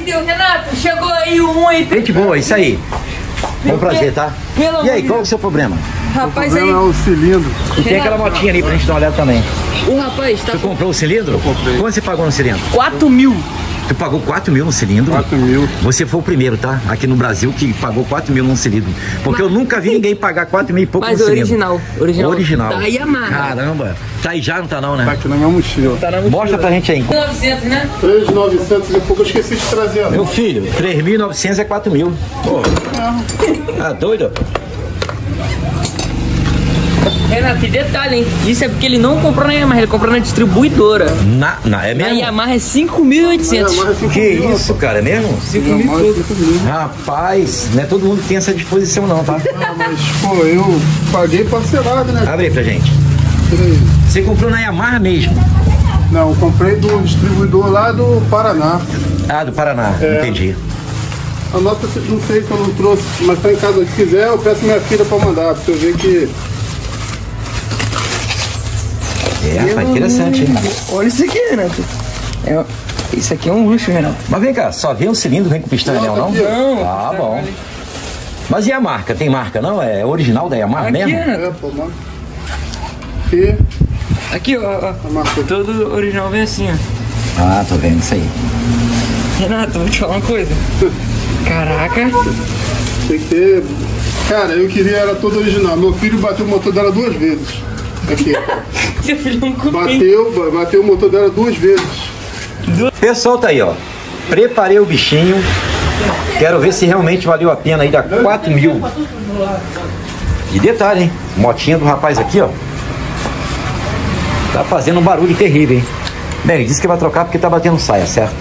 Deus, Renato, chegou aí o 1 aí. Gente boa, isso aí. Bom prazer, tá? E aí, qual é o seu problema? Rapaz, O problema é o cilindro. E tem aquela motinha ali pra gente dar uma olhada também. O rapaz tá Você comprou o cilindro? Eu comprei. Quanto você pagou no cilindro? 4 mil. Tu pagou 4 mil no cilindro? 4 mil. Você foi o primeiro, tá? Aqui no Brasil que pagou 4 mil num cilindro. Porque eu nunca vi ninguém pagar 4 mil e pouco no Mas cilindro. original. Da Yamaha. Caramba. Tá aí já, não tá não, Tá né? aqui na minha mochila. Tá na mochila. Mostra pra gente aí. 900, né? 3.900 e pouco, eu esqueci de trazer. Meu filho, 3.900 é 4 mil. Pô. Ah, doido? Renato, e detalhe, hein? Isso é porque ele não comprou na Yamaha, ele comprou na distribuidora. É Na mesmo? Yamaha é 5.800. Que isso, cara, é mesmo? 5 mil e pouco. Rapaz, não é todo mundo que tem essa disposição não, tá? Ah, mas, pô, eu paguei parcelado, né? Abre aí pra gente. Peraí. Você comprou na Yamaha mesmo? Não, eu comprei do distribuidor lá do Paraná. Ah, do Paraná, É. entendi. A nota não sei que eu não trouxe, mas tá em casa. Se quiser, eu peço minha filha pra mandar, pra você ver que... É, rapaz, interessante, hein? Olha isso aqui, Renato. Isso aqui é um luxo, Renato. Mas vem cá, só vem um cilindro, vem com pistão e anel, não? Não. Ah, bom. Mas e a marca? Tem marca, não? É original da Yamaha Aqui, mesmo? Renato. É, pô, mano. E Aqui, ó. a marca... Todo original vem assim, ó. Ah, tô vendo isso aí. Renato, vou te falar uma coisa. Caraca. Tem que ter... Cara, eu queria, era todo original. Meu filho bateu o motor dela 2 vezes. Aqui. Seu filho é um cupim. Bateu o motor dela 2 vezes. Pessoal, tá aí, ó. Preparei o bichinho. Quero ver se realmente valeu a pena aí dar 4 mil. E detalhe, hein? Motinha do rapaz aqui, ó. Tá fazendo um barulho terrível, hein? Bem, ele disse que vai trocar porque tá batendo saia, certo?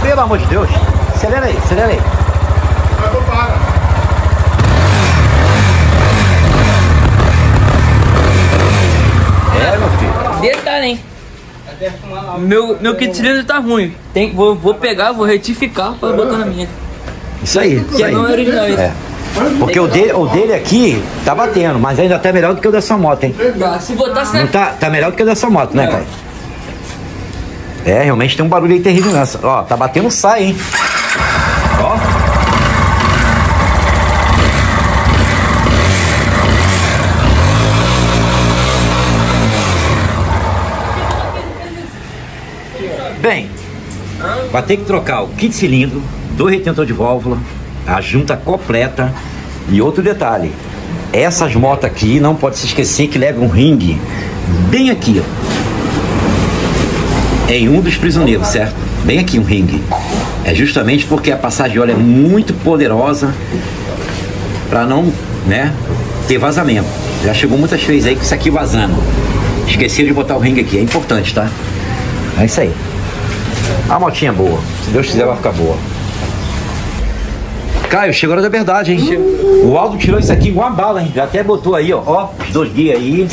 Pelo amor de Deus. Acelera aí, acelera aí. Mas não para. É, meu filho. Detalhe, hein? Meu kit cilindro tá ruim. Vou pegar, vou retificar pra botar na minha. Isso aí, isso Porque aí. não é original isso. É. Porque o dele aqui tá batendo, mas ainda tá melhor do que o da sua moto, hein? Tá, se botasse Não na... tá melhor do que o da sua moto, né, cara? É, realmente tem um barulho aí terrível nessa. Ó, tá batendo saia, hein? Ó. Bem, vai ter que trocar o kit cilindro, 2 retentores de válvula, a junta completa e outro detalhe. Essas motos aqui, não pode se esquecer que leva um ringue bem aqui, ó. Em um dos prisioneiros, certo? Bem aqui um ringue. É justamente porque a passagem de óleo é muito poderosa para não, né, ter vazamento. Já chegou muitas vezes aí com isso aqui vazando. Esqueceram de botar o ringue aqui, é importante, tá? É isso aí. A motinha é boa. Se Deus quiser, vai ficar boa. Caio, chegou a hora da verdade, hein? O Aldo tirou isso aqui igual uma bala, hein? Já até botou aí, ó. Ó, os 2 guias aí.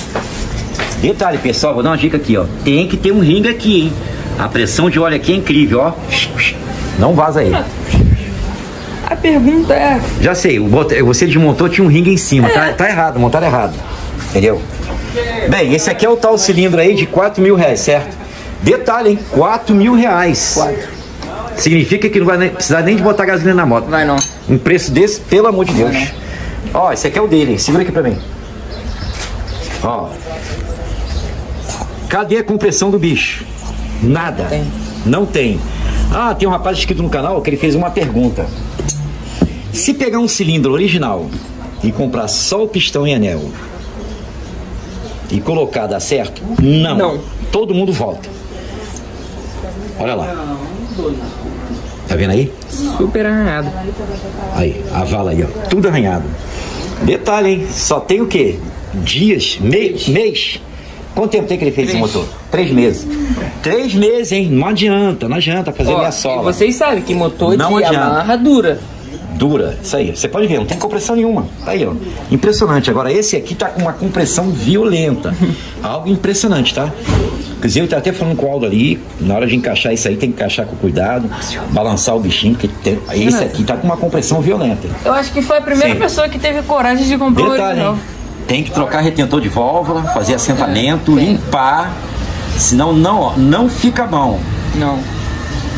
Detalhe, pessoal, vou dar uma dica aqui, ó. Tem que ter um ringue aqui, hein? A pressão de óleo aqui é incrível, ó. Não vaza aí. A pergunta é... Já sei, você desmontou, tinha um ringue em cima. Tá errado, montaram errado. Entendeu? Bem, esse aqui é o tal cilindro aí de 4 mil reais, certo? Detalhe, hein? 4 mil reais. 4. Significa que não vai precisar nem de botar gasolina na moto. Vai não. Um preço desse, pelo amor de Deus. Ó, esse aqui é o dele. Segura aqui pra mim. Ó. Cadê a compressão do bicho? Nada. Tem. Não tem. Ah, tem um rapaz inscrito no canal que ele fez uma pergunta. Se pegar um cilindro original e comprar só o pistão e anel e colocar, dá certo? Não. Não. Todo mundo volta. Olha lá. Tá vendo aí? Super arranhado. Aí, a vala aí, ó. Tudo arranhado. Detalhe, hein? Só tem o quê? Dias? Mês? Quanto tempo tem que ele fez esse motor? 3 meses. 3 meses, hein? Não adianta fazer minha sola. E vocês sabem que motor Não de adianta. Yamaha dura. Dura, isso aí. Você pode ver, não tem compressão nenhuma. Tá aí, ó. Impressionante. Agora, esse aqui tá com uma compressão violenta. Algo impressionante, tá? Inclusive, eu tava até falando com o Aldo ali, na hora de encaixar isso aí, tem que encaixar com cuidado, balançar o bichinho, porque esse aqui tá com uma compressão violenta. Eu acho que foi a primeira Sim. pessoa que teve coragem de comprar o Detalhe, original. hein? tem que trocar retentor de válvula, fazer assentamento, limpar, senão não fica bom. Não.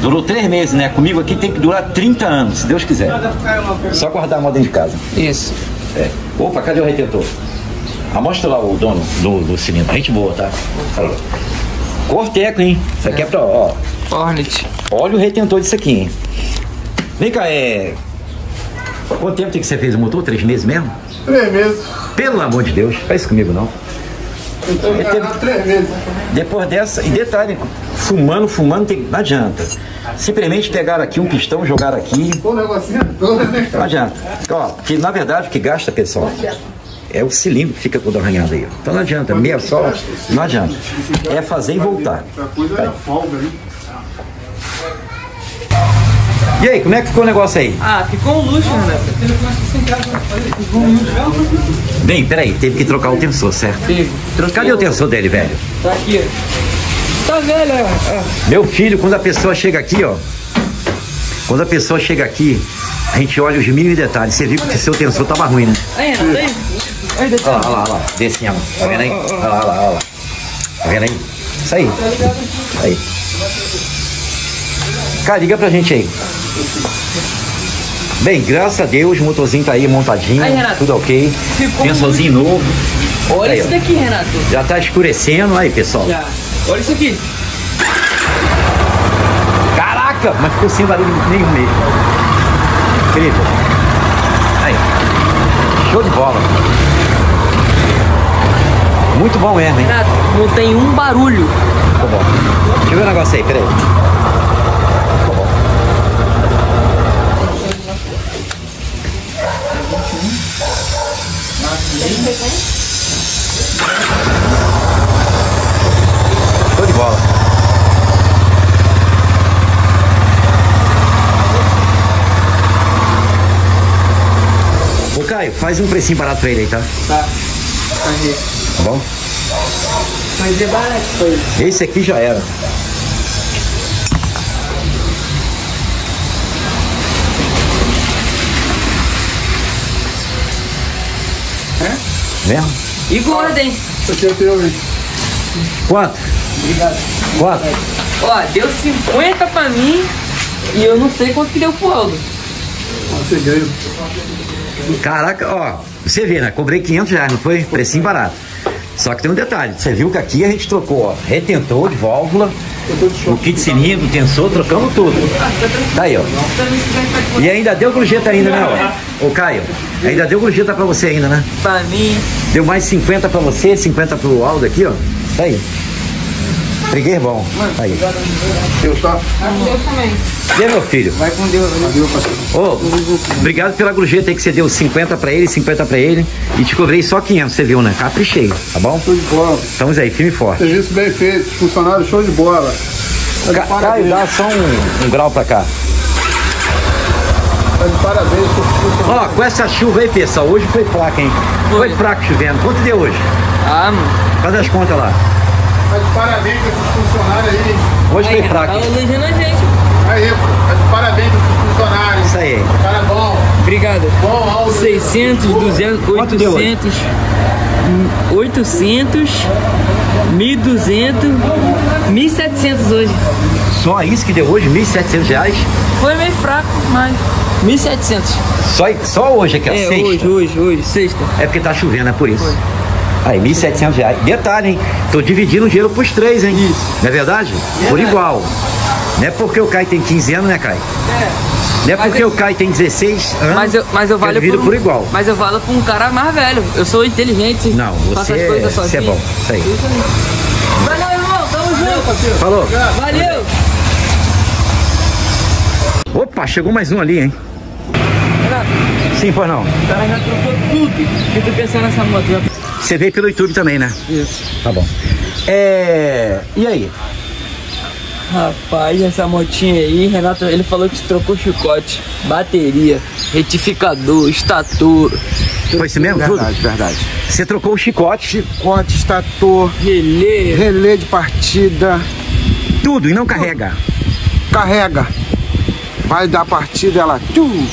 Durou 3 meses, né? Comigo aqui tem que durar 30 anos, se Deus quiser. Só guardar a moda dentro de casa. Isso. É. Opa, cadê o retentor? Mostra lá o dono do cilindro. Gente boa, tá? Aí. Corteco, hein? Isso aqui é pra, ó. Hornet. Olha o retentor disso aqui, hein? Vem cá, quanto tempo tem que você fez o motor? 3 meses mesmo? 3 meses. Pelo amor de Deus, faz isso comigo não. Então, encarnado 3 meses. Depois dessa, e detalhe, fumando, não adianta. Simplesmente pegaram aqui um pistão, jogaram aqui. O negocinho todo, né, Não adianta. Ó, porque na verdade o que gasta, pessoal, é o cilindro que fica todo arranhado aí. Então não adianta, meia sola, não adianta. É fazer e voltar. A coisa era folga, né? E aí, como é que ficou o negócio aí? Ah, ficou um luxo, né? Ficou um luxo. Bem, peraí, teve que trocar o tensor, certo? Teve. Cadê o tensor dele, velho? Tá aqui, ó. Tá velho, ó. Meu filho, quando a pessoa chega aqui, ó. Quando a pessoa chega aqui, a gente olha os mínimos detalhes. Você viu que seu tensor tava ruim, né? Aí, Renato, aí. Aí, Olha lá, olha lá, olha lá. Desse, ó. Tá vendo aí? Olha lá, olha lá, olha lá. Tá vendo aí? Isso aí. Aí. Cara, liga pra gente aí. Bem, graças a Deus, o motorzinho tá aí montadinho. Aí, Renato. Tudo ok. Ficou Tensorzinho novo. Olha Aí, isso ó. daqui, Renato. Já tá escurecendo. Aí, pessoal. Já. Olha isso aqui. Caraca, mas ficou sem barulho nenhum mesmo. Incrível. Aí. Show de bola. Muito bom mesmo, hein? Renato, não tem um barulho. Ficou bom. Deixa eu ver o negócio aí, peraí. Ficou bom. Show de bola. Ô Caio, faz um precinho barato pra ele aí, tá? Tá. Aí. Tá bom? Mas é barato, foi. Esse aqui já era. Mesmo? E gorda, hein? Isso aqui é teu, hein? Quanto? Obrigado. Quanto? Ó, deu 50 pra mim e eu não sei quanto que deu pro Aldo. Cheguei. Caraca, ó, você vê, né? Cobrei R$500, não foi? Precinho barato. Só que tem um detalhe, você viu que aqui a gente trocou, ó, retentor de válvula, o kit cilindro, tensor, trocamos tudo. Tá aí, ó. E ainda deu gorjeta ainda, né, ó? Ô Caio, ainda deu gorjeta pra você ainda, né? Pra mim. Deu mais 50 pra você, 50 pro Aldo aqui, ó. Tá aí. Freguês bom. Tá aí. Deus, tá? Deus também. E aí, meu filho? Vai com Deus. Adeus, parceiro. Ô, obrigado pela gorjeta aí que você deu 50 pra ele, 50 pra ele. E te cobrei só 500, você viu, né? Caprichei, tá bom? Show de bola. Estamos aí, firme e forte. Serviço bem feito. Funcionário, show de bola. Tá de Caio, parabéns. dá só um grau pra cá. Tá de parabéns pro funcionário. Ó, com essa chuva aí, pessoal, hoje foi fraca, hein? Foi fraco chovendo. Quanto deu hoje? Ah, mano. Faz as contas lá. Tá de parabéns pra esses funcionários aí. Hoje Aí, foi fraco. tá elogiando a gente. Aí, pô. Tá de parabéns pra esses funcionários. Isso aí. Cara bom. Obrigado. Bom, Aldo. 600, 200, Quanto deu hoje? 800, 1.200, 1.700 hoje. Só isso que deu hoje, R$1.700? Foi meio fraco, mas 1.700. Só hoje aqui, ó, É, sexta. hoje, sexta. É porque tá chovendo, é por isso. Aí, R$1.700. Detalhe, hein? Tô dividindo o dinheiro pros três, hein? Isso. Não é verdade? Por igual. Não é porque o Caio tem 15 anos, né, Caio? Não é Mas porque eu- o Caio tem 16 anos. Mas eu que valho divido por igual. Mas eu valho pra um cara mais velho. Eu sou inteligente. Não, faço você as coisas você é sozinho. bom. Isso aí. Valeu, irmão. Tamo junto. Falou. Valeu. Opa, chegou mais um ali, hein? Sim, pois não. O cara já trocou tudo. O que tu pensou nessa moto? Você veio pelo YouTube também, né? Isso. Tá bom. E aí? Rapaz, essa motinha aí, Renato, ele falou que trocou chicote, bateria, retificador, estator, Foi isso mesmo? Tudo? Verdade, verdade. Você trocou o chicote, Chicote, estator, relé. relé de partida, tudo, e não carrega. carrega. Vai dar partida, ela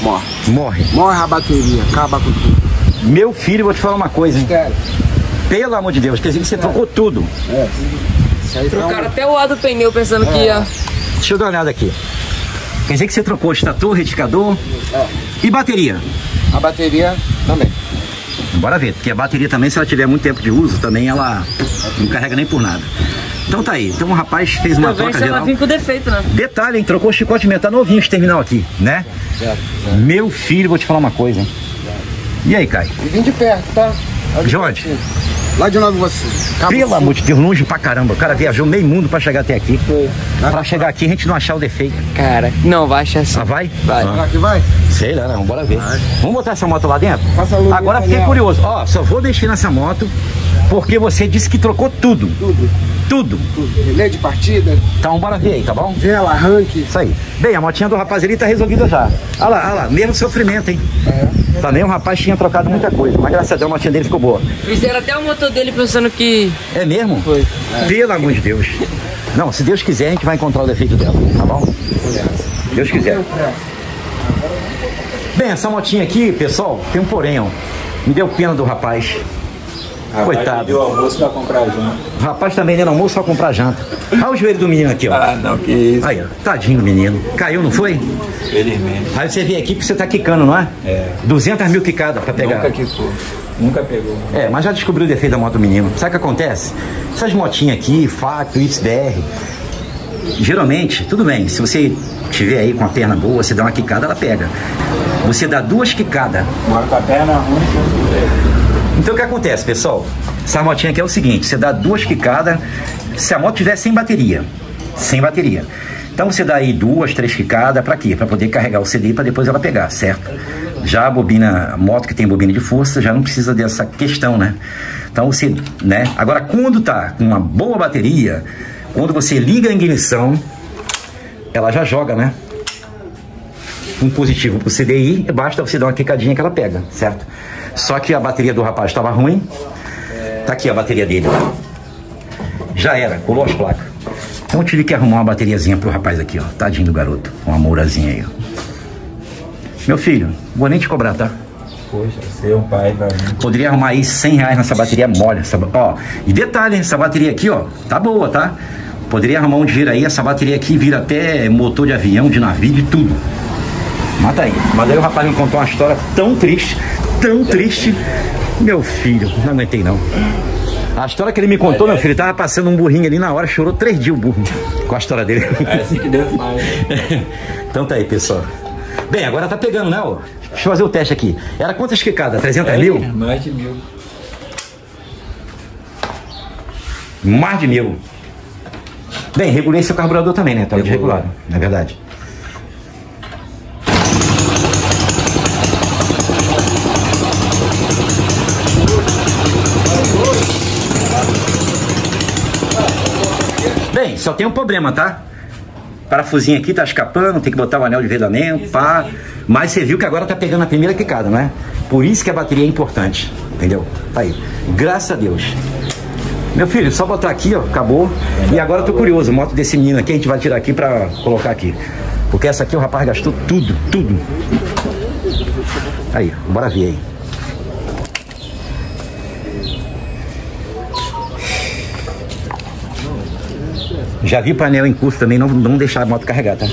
morre. Morre. Morre a bateria, acaba com tudo. Meu filho, vou te falar uma coisa, hein? Pelo amor de Deus, quer dizer que você trocou tudo. Trocaram até o ar do pneu pensando que ia... Deixa eu dar uma olhada aqui. Quer dizer que você trocou estator, retificador e bateria? A bateria também. Bora ver, porque a bateria também, se ela tiver muito tempo de uso, também ela não carrega nem por nada. Então tá aí, então o rapaz fez uma troca geral. Ela vem com defeito, né? Detalhe, hein? Trocou o chicote de metal, tá novinho esse terminal aqui, né? Meu filho, vou te falar uma coisa, hein? E aí, Caio? E vim de perto, tá? De onde? Lá de Nova Iguaçu. Pelo amor de Deus, longe pra caramba. O cara viajou meio mundo pra chegar até aqui. Pra chegar aqui a gente não achar o defeito. Cara, não, vai achar assim. Ah, vai? Vai. Será que vai? Sei lá, não, bora ver. Vamos botar essa moto lá dentro? Passa a luz. Agora fiquei curioso. Ó, só vou mexer nessa moto porque você disse que trocou tudo. Tudo. Relé de partida. Então bora ver aí, tá bom? Vela, arranque. Isso aí. Bem, a motinha do rapaz ali tá resolvida já. Olha lá, mesmo sofrimento, hein? Também o rapaz tinha trocado muita coisa, mas graças a Deus a motinha dele ficou boa. Fizeram até o motor dele pensando que... É mesmo? Foi. Pelo amor de Deus. Não, se Deus quiser, a gente vai encontrar o defeito dela, tá bom? Se Deus quiser. Bem, essa motinha aqui, pessoal, tem um porém, ó. Me deu pena do rapaz. Coitado. Deu almoço pra comprar janta. O rapaz também deu almoço só comprar janta. Olha o joelho do menino aqui, ó. Ah, não, que isso. Aí, ó. Tadinho do menino. Caiu, não foi? Felizmente. Aí você vem aqui porque você tá quicando, não é? É. 200 mil quicadas pra pegar. Nunca quicou. Nunca pegou. É, mas já descobriu o defeito da moto do menino. Sabe o que acontece? Essas motinhas aqui, Facto, XDR, geralmente, tudo bem, se você tiver aí com a perna boa, você dá uma quicada, ela pega. Você dá 2 quicadas. Agora com a perna ruim, Então o que acontece, pessoal? Essa motinha aqui é o seguinte, você dá 2 quicadas, se a moto tiver sem bateria. Então você dá aí 2, 3 quicadas, pra quê? Pra poder carregar o CD pra depois ela pegar, certo? Já a moto que tem bobina de força, já não precisa dessa questão, né? Então você, né? Agora quando tá com uma boa bateria, quando você liga a ignição, ela já joga, né? Um positivo pro CDI, basta você dar uma quicadinha que ela pega, certo? Só que a bateria do rapaz estava ruim. Tá aqui a bateria dele. Já era, colou as placas. Então eu tive que arrumar uma bateriazinha pro rapaz aqui, ó. Tadinho do garoto. Uma mourazinha aí, ó. Meu filho, vou nem te cobrar, tá? poxa, ser um pai pra mim. Poderia arrumar aí 100 reais nessa bateria mole. Ó, e detalhe, essa bateria aqui, ó, tá boa, tá? Poderia arrumar um dinheiro aí, essa bateria aqui vira até motor de avião, de navio, de tudo. Mata aí. Mas aí o rapaz me contou uma história tão triste, meu filho, não aguentei não. A história que ele me contou, meu filho, ele tava passando um burrinho ali na hora, chorou 3 dias o burro com a história dele. É assim que Deus faz. Então tá aí, pessoal. Bem, agora tá pegando, né, ó? Deixa eu fazer o teste aqui. Era quantas quicadas? 300 mil? Mais de 1000. Mais de 1000. Bem, regulei seu carburador também, né? Tava desregulado, na verdade. Bem, só tem um problema, tá? Parafusinho aqui tá escapando, tem que botar o anel de vedamento, pá. Mas você viu que agora tá pegando a primeira quicada, não é? Por isso que a bateria é importante, entendeu? Tá aí. Graças a Deus. Meu filho, só botar aqui, ó, acabou. E agora eu tô curioso, moto desse menino aqui, a gente vai tirar aqui pra colocar aqui. Porque essa aqui o rapaz gastou tudo. Aí, bora ver aí. Já vi painel em curso também, não deixar a moto carregar, tá?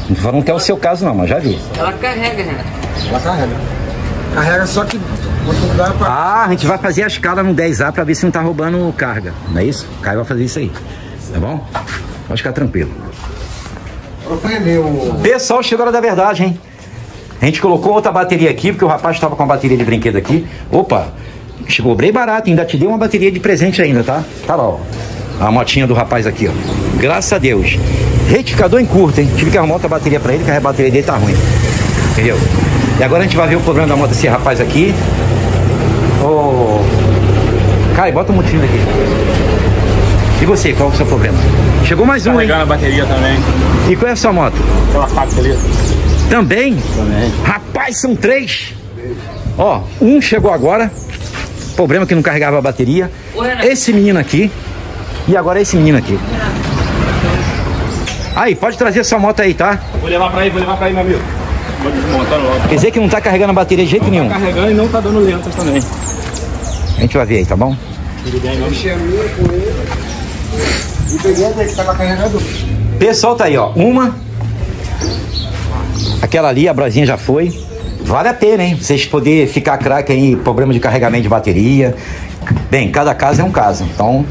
Não tô falando que é o seu caso não, mas já vi. Ela carrega, Renato. Ela carrega. Carrega só que quando dá pra... Ah, a gente vai fazer a escala no 10A pra ver se não tá roubando carga, não é isso? O Caio vai fazer isso aí, tá bom? Pode ficar tranquilo. Pessoal, chegou a hora da verdade, hein? A gente colocou outra bateria aqui, porque o rapaz estava com a bateria de brinquedo aqui. Opa, cobrei barato, ainda te dei uma bateria de presente ainda, tá? Tá lá, ó. A motinha do rapaz aqui, ó. Graças a Deus. Retificador em curto, hein? Tive que arrumar outra bateria pra ele, que a bateria dele tá ruim. Entendeu? E agora a gente vai ver o problema da moto desse rapaz aqui. Ô... Caio, bota o motivo aqui. E você, qual é o seu problema? Chegou mais um, hein? Carregando a bateria também. E qual é a sua moto? Aquela faca ali. Também? Também. Rapaz, são 3. Ó, um chegou agora. Problema que não carregava a bateria. Esse menino aqui. E agora esse menino aqui. Aí, pode trazer sua moto aí, tá? Vou levar pra aí, meu amigo. Vou desmontando logo. Quer dizer que não tá carregando a bateria de jeito nenhum. Tá carregando e não tá dando lentas também. A gente vai ver aí, tá bom? Mexi a minha com ele e peguei até que tava carregador. Pessoal, tá aí, ó. Uma. Aquela ali, a brasinha já foi. Vale a pena, hein? Vocês poderem ficar craque aí, problema de carregamento de bateria. Bem, cada caso é um caso. Então,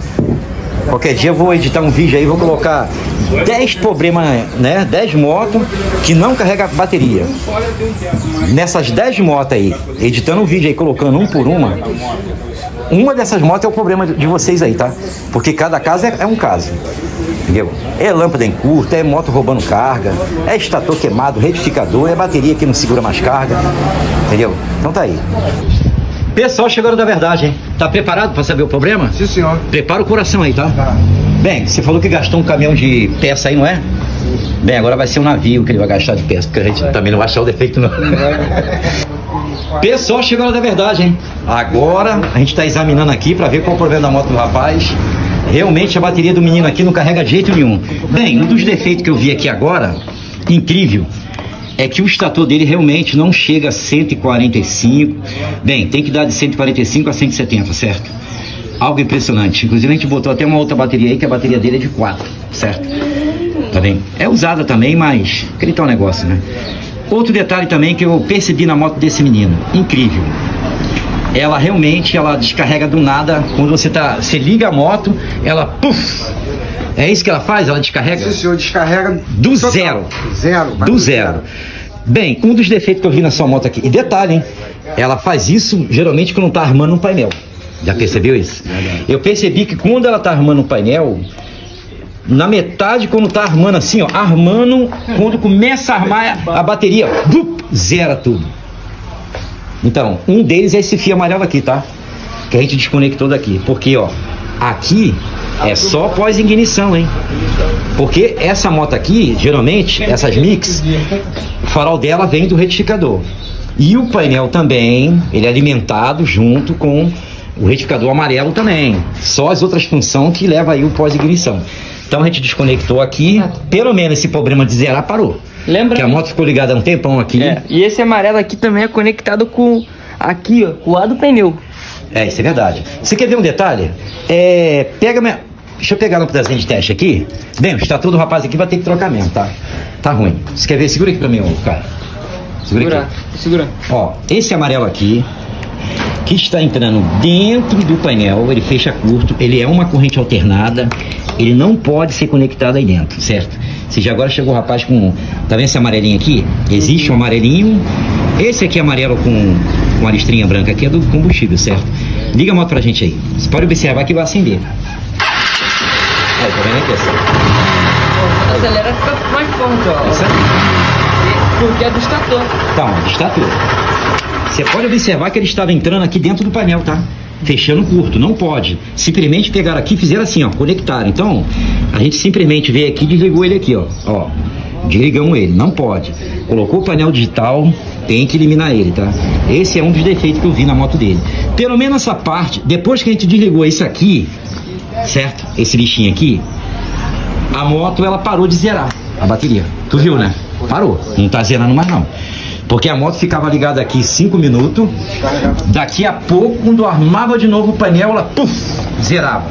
qualquer dia eu vou editar um vídeo aí, vou colocar 10 problemas, né? 10 motos que não carregam bateria. Nessas 10 motos aí, editando um vídeo aí, colocando um por uma dessas motos é o problema de vocês aí, tá? Porque cada caso é um caso. Entendeu? É lâmpada em curto, é moto roubando carga, é estator queimado, retificador, é bateria que não segura mais carga. Entendeu? Então tá aí. Pessoal, chegou da verdade, hein? Tá preparado pra saber o problema? Sim, senhor. Prepara o coração aí, tá? Tá. Bem, você falou que gastou um caminhão de peça aí, não é? Bem, agora vai ser um navio que ele vai gastar de peça, porque a gente também não vai achar o defeito, não. Pessoal, chegou da verdade, hein? Agora a gente tá examinando aqui pra ver qual é o problema da moto do rapaz. Realmente a bateria do menino aqui não carrega de jeito nenhum. Bem, um dos defeitos que eu vi aqui agora, incrível, é que o estator dele realmente não chega a 145. Bem, tem que dar de 145 a 170, certo? Algo impressionante. Inclusive a gente botou até uma outra bateria aí, que a bateria dele é de 4, certo? Tá bem? É usada também, mas aquele tal negócio, né? Outro detalhe também que eu percebi na moto desse menino, incrível. Ela realmente, ela descarrega do nada. Quando você liga a moto, ela puff. É isso que ela faz? Ela descarrega? Sim, senhor, descarrega do zero. Zero. Do zero. Bem, um dos defeitos que eu vi na sua moto aqui, e detalhe, hein? Ela faz isso geralmente quando tá armando um painel. Já percebeu isso? Eu percebi que quando ela tá armando um painel, na metade, quando tá armando assim, ó, armando, quando começa a armar a bateria, zera tudo. Então, um deles é esse fio amarelo aqui, tá? Que a gente desconectou daqui. Porque, ó, aqui é só pós-ignição, hein? Porque essa moto aqui, geralmente, essas mix, o farol dela vem do retificador. E o painel também, ele é alimentado junto com o retificador amarelo também. Só as outras funções que levam aí o pós-ignição. Então a gente desconectou aqui, pelo menos esse problema de zerar parou. Lembra? Que a moto ficou ligada há um tempão aqui. É, e esse amarelo aqui também é conectado com aqui, ó, com o lado do pneu. É, isso é verdade. Você quer ver um detalhe? Pega minha... Deixa eu pegar no pedacinho de teste aqui. Bem, o estator do rapaz aqui vai ter que trocar mesmo, tá? Tá ruim. Você quer ver? Segura aqui pra mim, cara. Segura aqui. Segura. Ó, esse amarelo aqui, que está entrando dentro do painel, ele fecha curto, ele é uma corrente alternada, ele não pode ser conectado aí dentro, certo? Você já agora chegou o rapaz com... Tá vendo esse amarelinho aqui? Existe um amarelinho. Esse aqui amarelo com a listrinha branca aqui é do combustível, certo? Liga a moto pra gente aí. Você pode observar que vai acender. Aí, tá vendo aqui, assim? Acelera, fica mais forte, ó. Isso aí. Porque é do estator. Tá, do estator. Você pode observar que ele estava entrando aqui dentro do painel, tá? Fechando curto, não pode. Simplesmente pegaram aqui e fizeram assim, ó, conectaram. Então, a gente simplesmente veio aqui e desligou ele aqui, ó. Desligamos ele, não pode. Colocou o painel digital, tem que eliminar ele, tá? Esse é um dos defeitos que eu vi na moto dele. Pelo menos essa parte, depois que a gente desligou isso aqui, certo? Esse lixinho aqui, a moto, ela parou de zerar a bateria. Tu viu, né? Parou, não tá zerando mais não. Porque a moto ficava ligada aqui 5 minutos. Daqui a pouco, quando armava de novo o painel, ela puff, zerava.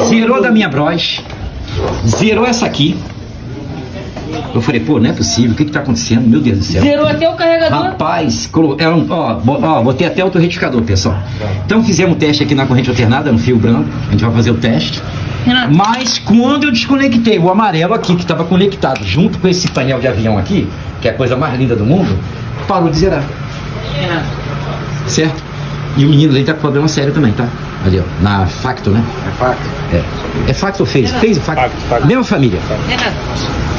Zerou da minha Bros. Zerou essa aqui. Eu falei, pô, não é possível, o que tá acontecendo? Meu Deus do céu. Zerou até o carregador? Rapaz, botei até outro retificador, pessoal. Então fizemos um teste aqui na corrente alternada, no fio branco. A gente vai fazer o teste. Renato. Mas quando eu desconectei o amarelo aqui, que estava conectado junto com esse painel de avião aqui, que é a coisa mais linda do mundo, parou de zerar. Certo? E o menino ali tá com problema sério também, tá? Ali, ó, na Facto, né? É Facto. É Facto ou fez? Fez o Facto. Mesma família. Renato,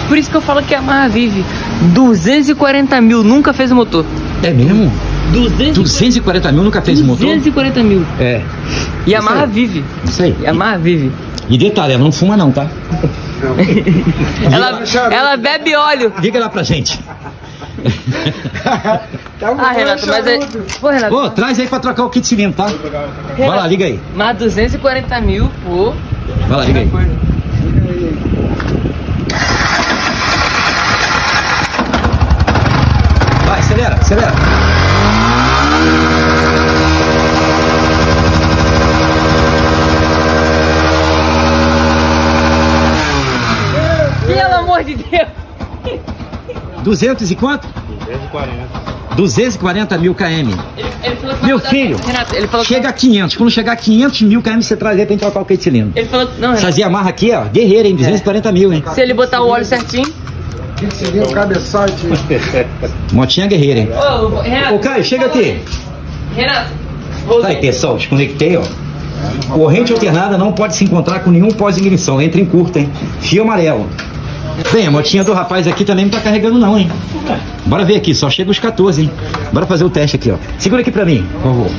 por isso que eu falo que a Yamaha vive 240 mil, nunca fez o motor. É mesmo? 240 mil nunca fez o motor? 240 mil. É. E a Yamaha vive. Isso aí. Yamaha vive. E detalhe, ela não fuma não, tá? Ela bebe óleo. Liga lá pra gente. Renato, mas é... Pô, Renato. Ô, traz aí pra trocar o kit cilindro, tá? Vai lá, liga aí. Mas 240 mil, pô. Vai lá, liga aí. Acelera. Pelo amor de Deus. 200 e quanto? 240 mil km. Ele falou que Meu filho, Renato, ele falou chega a 500. Quando chegar a 500 mil km, você traz aí pra gente trocar o quente cilindro. Ele falou, não, Renato, Fazia amarra aqui, ó, guerreira, hein? 240 mil, hein? se ele botar o óleo certinho. Que seria o cabeçote? Motinha guerreira, hein? Ô, Renato. Ô, Caio, chega aqui. Renato. Tá aí, pessoal, desconectei, ó. Corrente alternada não pode se encontrar com nenhum pós-ignição. Entra em curta, hein? Fio amarelo. Bem, a motinha do rapaz aqui também não tá carregando não, hein? Bora ver aqui, só chega os 14, hein? Bora fazer o teste aqui, ó. Segura aqui pra mim, por favor.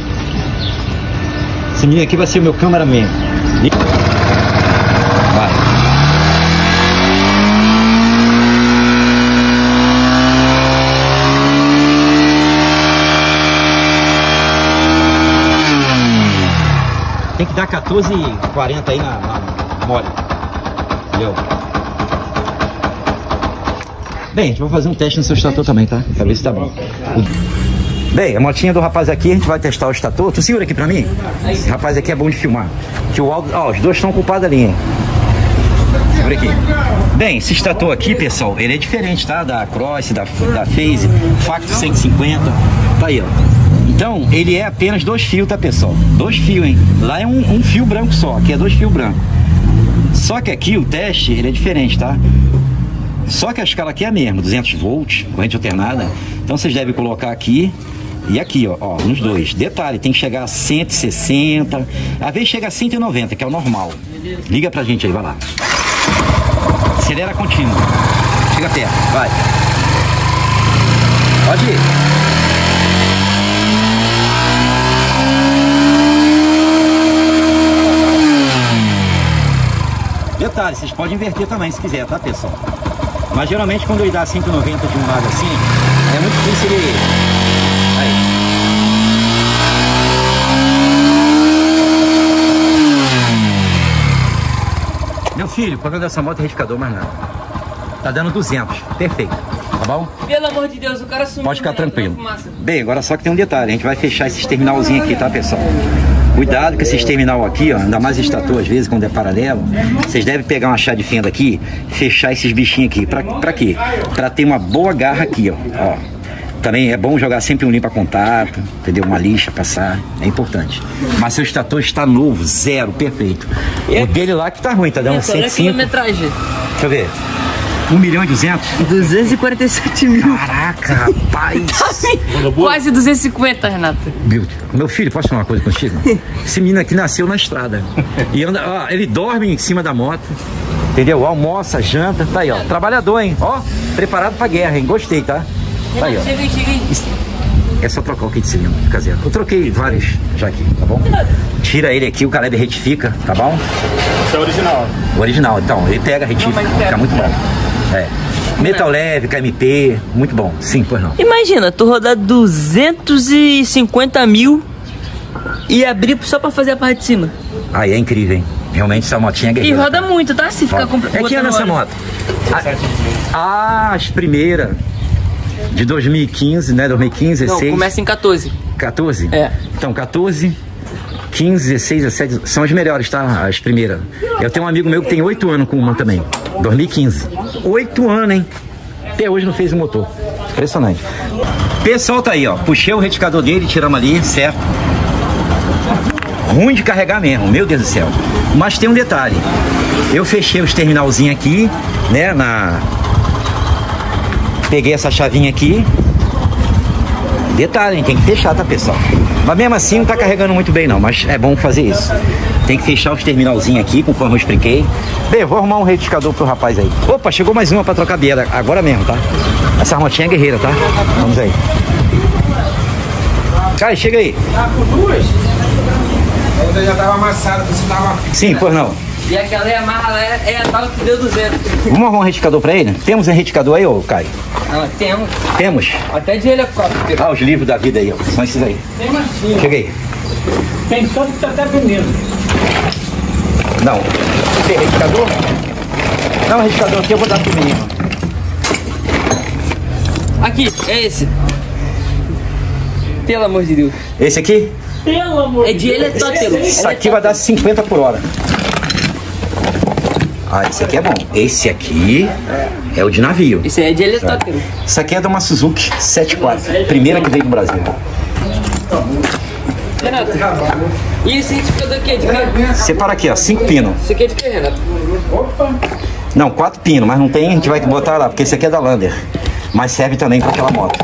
Esse menino aqui vai ser o meu cameraman. Vai. Tem que dar 14,40 aí na mole. Entendeu? Bem, a gente vai fazer um teste no seu estator também, tá? Pra ver se tá bom. Bem, a motinha do rapaz aqui, a gente vai testar o estator. Tu segura aqui pra mim? Esse rapaz aqui é bom de filmar. Que o áudio, ó, os dois estão culpados ali, hein? Segura aqui. Bem, esse estator aqui, pessoal, ele é diferente, tá? Da Cross, da Phase, Facto 150. Tá aí, ó. Então, ele é apenas 2 fios, tá, pessoal? 2 fios, hein? Lá é um fio branco só, aqui é 2 fios brancos. Só que aqui o teste, ele é diferente, tá? Só que a escala aqui é a mesma, 200 volts, corrente alternada. Então vocês devem colocar aqui e aqui, ó, nos dois. Detalhe, tem que chegar a 160, às vezes chega a 190, que é o normal. Liga pra gente aí, vai lá. Acelera contínuo. Chega perto, vai. Pode ir. Detalhe, vocês podem inverter também se quiser, tá, pessoal? Mas geralmente quando ele dá 190 de um lado assim, é muito difícil ele... Aí. Meu filho, o problema dessa moto é retificador, mais nada. Tá dando 200, perfeito, tá bom? Pelo amor de Deus, o cara sumiu. Pode ficar tranquilo. Bem, agora só que tem um detalhe, a gente vai fechar esse terminalzinho aqui, tá, pessoal? Cuidado com esse terminal aqui, ó, ainda mais estator às vezes quando é paralelo. Vocês devem pegar uma chave de fenda aqui, fechar esses bichinhos aqui. Pra quê? Pra ter uma boa garra aqui, ó. Também é bom jogar sempre um limpa-contato, entendeu? Uma lixa, passar, é importante. Mas seu estator está novo, zero, perfeito. O dele lá que tá ruim, tá dando 105. Quilometragem. Deixa eu ver. 1.200.000? 247 mil. Caraca, rapaz. Quase 250, Renato. Meu filho, posso falar uma coisa contigo? Esse menino aqui nasceu na estrada. E anda, ó, ele dorme em cima da moto. Entendeu? Almoça, janta, tá aí, ó. Trabalhador, hein? Ó, preparado pra guerra, hein? Gostei, tá? Tá aí, ó. Chega aí. É só trocar o kit de cilindro caseiro. Eu troquei vários já aqui, tá bom? Tira ele aqui, o Caleb retifica, tá bom? Esse é o original. O original, então, ele pega, retifica, fica muito bom. É. Metal leve, KMP, muito bom. Sim, pois não. Imagina, tu rodar 250 mil e abrir só pra fazer a parte de cima. Aí é incrível, hein? Realmente essa motinha é E guerreira. roda muito, tá? Se ficar É que ano essa moto? As primeiras de 2015, né? 2015, 16. Não, começa em 14. 14? É. Então, 14, 15, 16, 17, são as melhores, tá? As primeiras. Eu tenho um amigo meu que tem 8 anos com uma também. 2015. 8 anos, hein? Até hoje não fez o motor. Impressionante. Pessoal, tá aí, ó. Puxei o retificador dele, tiramos ali, certo? Ruim de carregar mesmo, meu Deus do céu. Mas tem um detalhe. Eu fechei os terminalzinhos aqui, né? Peguei essa chavinha aqui. Detalhe, hein? Tem que fechar, tá, pessoal? Mas mesmo assim não tá carregando muito bem não, mas é bom fazer isso. Tem que fechar os terminalzinhos aqui, conforme eu expliquei. Bem, eu vou arrumar um retificador pro rapaz aí. Opa, chegou mais uma pra trocar biela, agora mesmo, tá? Essa motinha é guerreira, tá? Vamos aí. Caio, chega aí. Tá com duas? A outra já tava amassada, você tava... Sim, pois não. E aquela é amarra lá, é a tal que deu 200. Vamos arrumar um retificador pra ele? Temos um retificador aí, ô Caio? Ah, temos. Temos? Até de helicóptero. Ah, os livros da vida aí, ó. São esses aí. Tem massinha. Chega aí. Tem só que tá até primeiro. Não. Tem retificador? Não, retificador aqui eu vou dar pro menino. Aqui, é esse. Pelo amor de Deus. Esse aqui? Pelo amor É de helicóptero. Isso aqui vai dar 50 por hora. Ah, esse aqui é bom. Esse aqui é o de navio. Isso aí é de helicóptero. Isso aqui é de uma Suzuki 74. Primeira que veio no Brasil. Renato, e esse retificador aqui é de quê? Separa aqui, ó, 5 pinos. Isso aqui é de quê, Renato? Não, 4 pinos, mas não tem, a gente vai botar lá, porque esse aqui é da Lander. Mas serve também para aquela moto.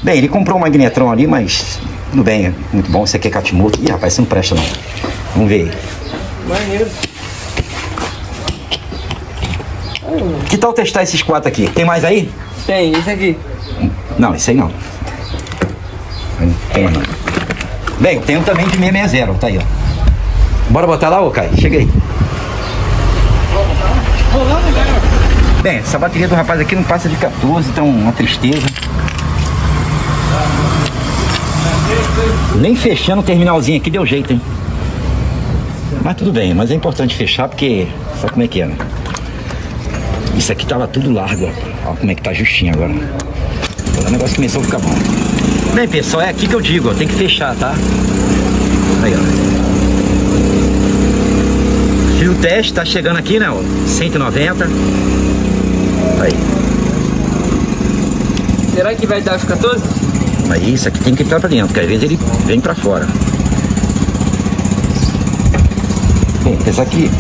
Bem, ele comprou um magnetron ali, mas tudo bem, é muito bom. Esse aqui é Katimoto. Ih, rapaz, isso não presta não. Vamos ver aí. Maneiro. Que tal testar esses 4 aqui? Tem mais aí? Tem, esse aqui. Não, esse aí não. Não tem mais não. Bem, tem um também de 660, tá aí, ó. Bora botar lá, ô Caio? Chega aí. Bem, essa bateria do rapaz aqui não passa de 14, então uma tristeza. Nem fechando o terminalzinho aqui deu jeito, hein? Mas tudo bem, mas é importante fechar porque sabe como é que é, né? Isso aqui tava tudo largo, ó. Olha como é que tá justinho agora. O negócio começou a ficar bom. Bem, pessoal, é aqui que eu digo, ó, tem que fechar, tá? Aí, ó. Fio teste tá chegando aqui, né, ó, 190. Aí. Será que vai dar os 14? Mas isso aqui tem que entrar pra dentro, porque às vezes ele vem pra fora. Bem, apesar que...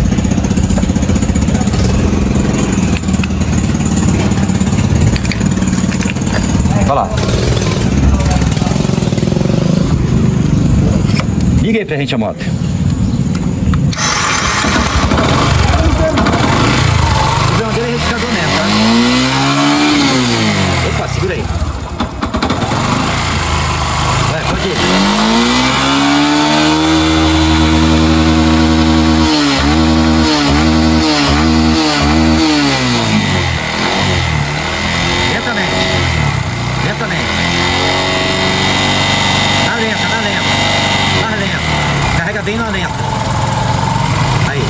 Olha lá. Liga aí pra gente a moto. O problema dele é retificador mesmo, tá? Opa, segura aí. Vai, pode ir. Lentamente. Lentamente. Na lenta, na lenta. Na lenta. Carrega bem na lenta. Aí.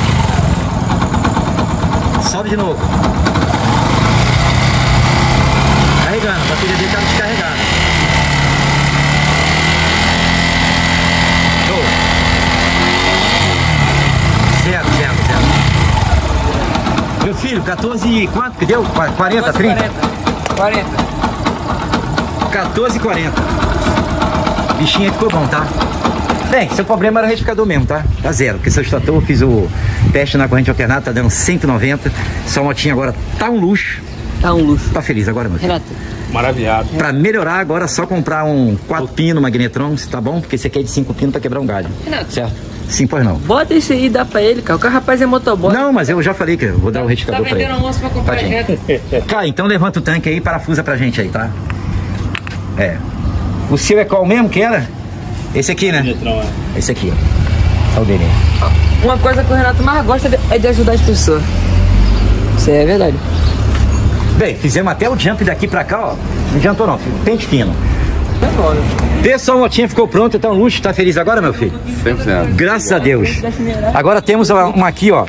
Sobe de novo. Carregando. A bateria dele tá descarregada. Show. Certo, certo, certo. Meu filho, 14 e quanto que deu? 40, 30? 40. 14,40. Bichinho ficou bom, tá? Bem, seu problema era o retificador mesmo, tá? Tá zero, porque seu estator, eu fiz o teste na corrente alternada, tá dando 190. Sua motinha agora tá um luxo. Tá um luxo. Tá feliz agora, meu filho? Renato. Maravilhado. Pra melhorar agora é só comprar um 4 pino magnetron, tá bom? Porque esse aqui é de 5 pinos pra quebrar um galho. Renato. Certo? Sim, pois não. Bota isso aí e dá pra ele, cara. O rapaz é motoboy. Não, mas eu já falei que eu vou dar o retificador pra ele. Tá vendendo almoço pra comprar Tadinho. reto. Cara, então levanta o tanque aí e parafusa pra gente aí, tá? É. O seu é qual mesmo que era? Esse aqui, né? Esse aqui, ó. Só o dele. Uma coisa que o Renato mais gosta é de ajudar as pessoas. Isso aí é verdade. Bem, fizemos até o jump daqui pra cá, ó. Não adiantou não, filho. Pente fino. Pessoal, a motinha ficou pronta, tá um luxo. Tá feliz agora, meu filho? 100%. Graças a Deus. Agora temos uma aqui, ó.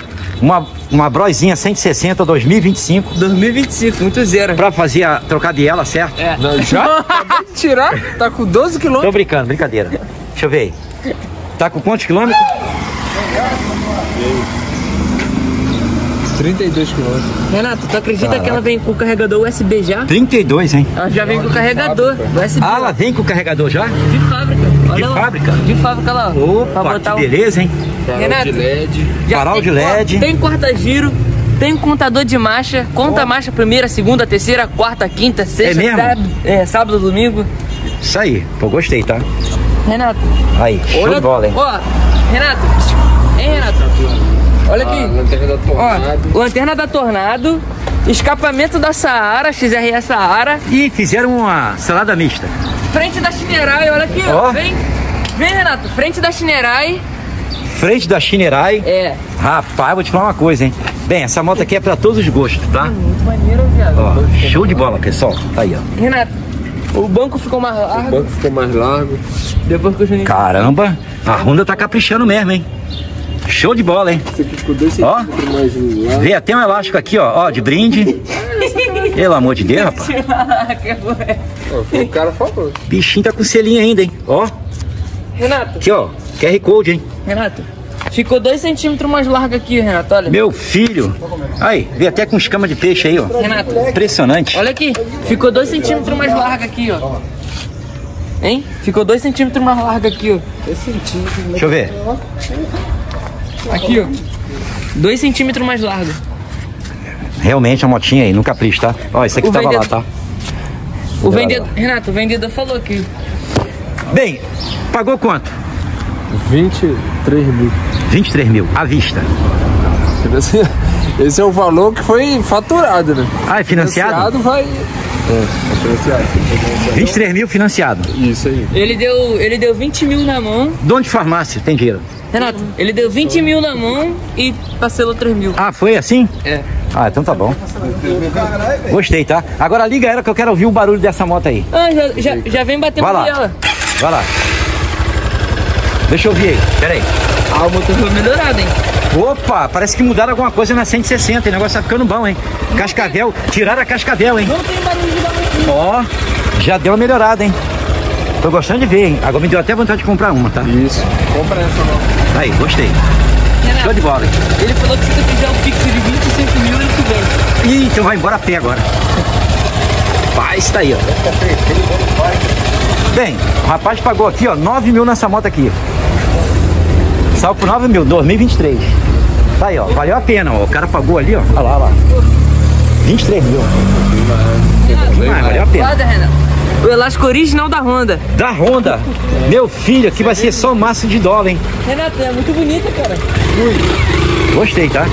Uma Brozinha 160 2025. 2025, muito zero. Pra fazer trocar biela, certo? É. Já? Acabei de tirar, tá com 12 km. Tô brincando, brincadeira. Deixa eu ver aí. Tá com quantos quilômetros? 32 km. Renato, tu acredita Caraca. que ela vem com o carregador USB já? 32, hein? Ela já vem com o carregador USB. Ah, ela vem com o carregador já? De fábrica. Olha lá. fábrica? De fábrica lá. Pra Opa, botar que beleza, hein? Renato, já Farol tem, de LED. ó, tem quarta-giro, tem contador de marcha, conta a marcha primeira, segunda, terceira, quarta, quinta, sexta, mesmo? sábado, domingo. Isso aí, pô, gostei, tá? Renato, Aí, show olha, de bola, hein? ó, Renato, hein, Renato? Olha aqui, Lanterna da Tornado. ó, lanterna da Tornado, escapamento da Saara, XRE Saara, E fizeram uma salada mista. frente da Shinerai, olha aqui, ó, Ó. vem, Renato, frente da Shinerai, Frente da Shinerai. é, Rapaz, vou te falar uma coisa, hein? Bem, essa moto aqui é pra todos os gostos, tá? muito maneiro, viado. Ó, show de bola, pessoal. Tá aí, ó. Renato, o banco ficou mais O largo, banco ficou mais largo. depois que o Juninho... Caramba, a Honda tá caprichando mesmo, hein? Show de bola, hein? Esse aqui ficou 2 Ó. centímetros mais largo. Vê até um elástico aqui, ó, de brinde. Pelo amor de Deus, rapaz. O cara falou. Bichinho tá com selinho ainda, hein? Ó. Renato, Aqui, ó. QR Code, hein? Renato. Ficou 2 centímetros mais largo aqui, Renato, olha. Meu filho. Aí, veio até com escama de peixe aí, ó. Renato, Impressionante. olha aqui. Ficou 2 centímetros mais largo aqui, ó. Hein? Ficou 2 centímetros mais largo aqui, ó. Deixa eu ver. Aqui, ó. 2 centímetros mais largo. Realmente a motinha aí, no capricho, tá? Ó, isso aqui O tava lá, vendedor- tá? O vendedor, Renato, o vendedor falou que Bem, pagou quanto? 23 mil. 23 mil, à vista. Esse é o valor que foi faturado, né? Ah, é financiado? Vai. É financiado. 23 mil financiado. Isso aí. ele deu 20 mil na mão. Dono de farmácia, tem dinheiro. Renato, ele deu 20 mil na mão e parcelou 3 mil. Ah, foi assim? É. Ah, então tá bom. Gostei, tá? Agora liga ela que eu quero ouvir o barulho dessa moto aí. Ah, já vem batendo Vai lá. nela. Vai lá. Deixa eu ouvir aí, pera aí. Ah, o motor foi melhorado, hein? Opa, parece que mudaram alguma coisa na 160, o negócio tá ficando bom, hein? Cascavel, tiraram a Cascavel, hein? Não tem barulho de barulho. Ó, já deu uma melhorada, hein? Tô gostando de ver, hein? Agora me deu até vontade de comprar uma, tá? Isso. Compra essa não. Aí, gostei. Renato, Show de bola, hein? ele falou que se tu fizer o pix de 25 mil, ele te vende. Ih, então vai embora a pé agora. Paz, tá aí, ó. Bem, o rapaz pagou aqui, ó, 9 mil nessa moto aqui. Saiu por 9 mil, 2023. Tá aí, ó, valeu a pena, ó. O cara pagou ali, ó. Olha lá, olha lá. 23 mil. Ah, valeu a pena. Guarda, Renato. O elástico original da Honda. Da Honda. Meu filho, aqui vai ser só massa de dólar, hein? Renato, é muito bonita, cara. Gostei, tá?